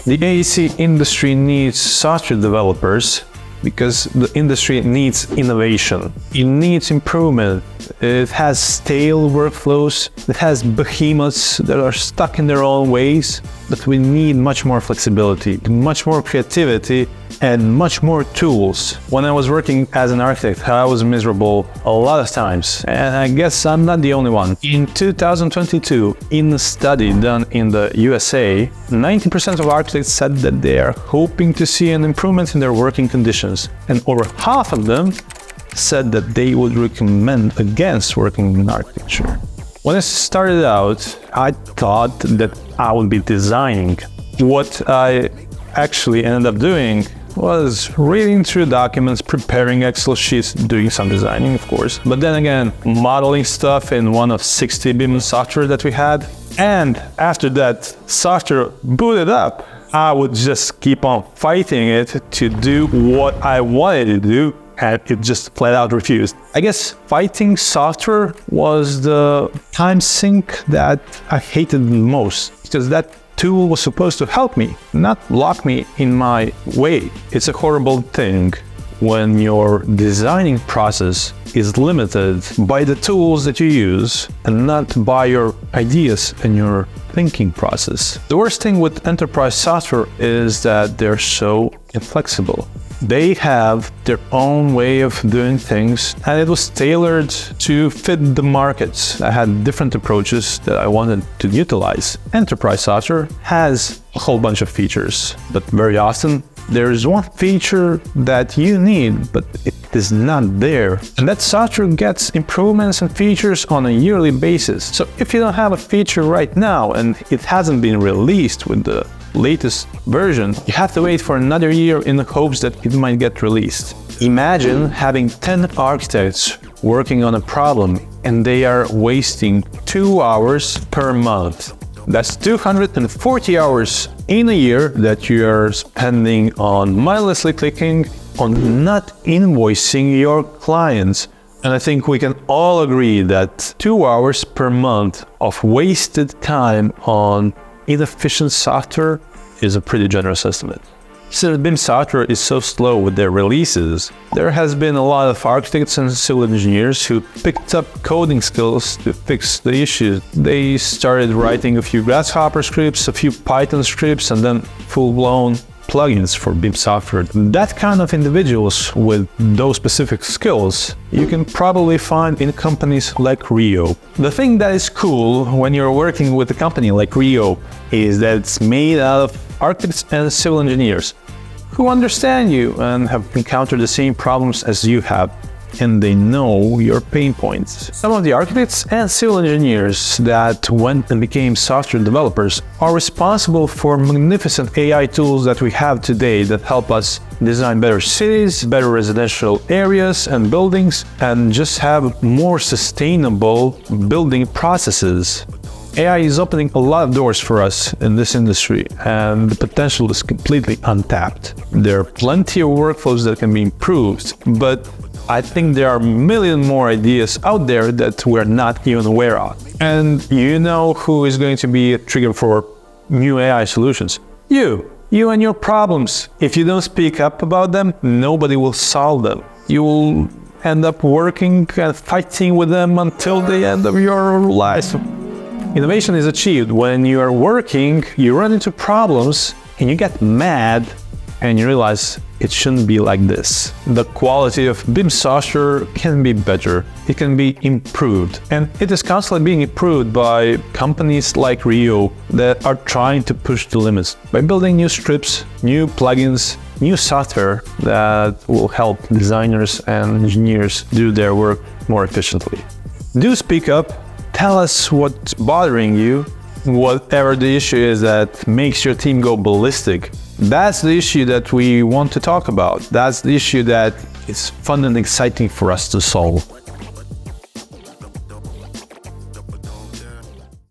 The AEC industry needs software developers because the industry needs innovation. It needs improvement. It has stale workflows. It has behemoths that are stuck in their own ways. But we need much more flexibility, much more creativity, and much more tools. When I was working as an architect, I was miserable a lot of times, and I guess I'm not the only one. In 2022, in a study done in the USA, 90% of architects said that they are hoping to see an improvement in their working conditions, and over half of them said that they would recommend against working in architecture. When I started out, I thought that I would be designing. What I actually ended up doing was reading through documents, preparing Excel sheets, doing some designing, of course. But then again, modeling stuff in one of 60 BIM software that we had. And after that software booted up, I would just keep on fighting it to do what I wanted to do, and it just flat out refused. I guess fighting software was the time sink that I hated the most, because that tool was supposed to help me, not lock me in my way. It's a horrible thing when your designing process is limited by the tools that you use and not by your ideas and your thinking process. The worst thing with enterprise software is that they're so inflexible. They have their own way of doing things, and it was tailored to fit the markets. I had different approaches that I wanted to utilize. Enterprise software has a whole bunch of features, but very often there's one feature that you need, but it is not there. And that software gets improvements and features on a yearly basis. So if you don't have a feature right now and it hasn't been released with the latest version, you have to wait for another year in the hopes that it might get released. Imagine having 10 architects working on a problem and they are wasting 2 hours per month. That's 240 hours in a year that you are spending on mindlessly clicking, on not invoicing your clients. And I think we can all agree that 2 hours per month of wasted time on inefficient software is a pretty generous estimate. Since BIM software is so slow with their releases, there has been a lot of architects and civil engineers who picked up coding skills to fix the issues. They started writing a few Grasshopper scripts, a few Python scripts, and then full-blown plugins for BIM software. That kind of individuals with those specific skills, you can probably find in companies like Reope. The thing that is cool when you're working with a company like Reope is that it's made out of architects and civil engineers who understand you and have encountered the same problems as you have, and they know your pain points. Some of the architects and civil engineers that went and became software developers are responsible for magnificent AI tools that we have today that help us design better cities, better residential areas and buildings, and just have more sustainable building processes. AI is opening a lot of doors for us in this industry, and the potential is completely untapped. There are plenty of workflows that can be improved, but I think there are a million more ideas out there that we're not even aware of. And you know who is going to be a trigger for new AI solutions? You and your problems. If you don't speak up about them, nobody will solve them. You will end up working and fighting with them until the end of your life. Innovation is achieved when you are working, you run into problems, and you get mad, and you realize it shouldn't be like this. The quality of BIM software can be better, it can be improved, and it is constantly being improved by companies like Reope that are trying to push the limits by building new scripts, new plugins, new software that will help designers and engineers do their work more efficiently. Do speak up. Tell us what's bothering you, whatever the issue is that makes your team go ballistic. That's the issue that we want to talk about. That's the issue that is fun and exciting for us to solve.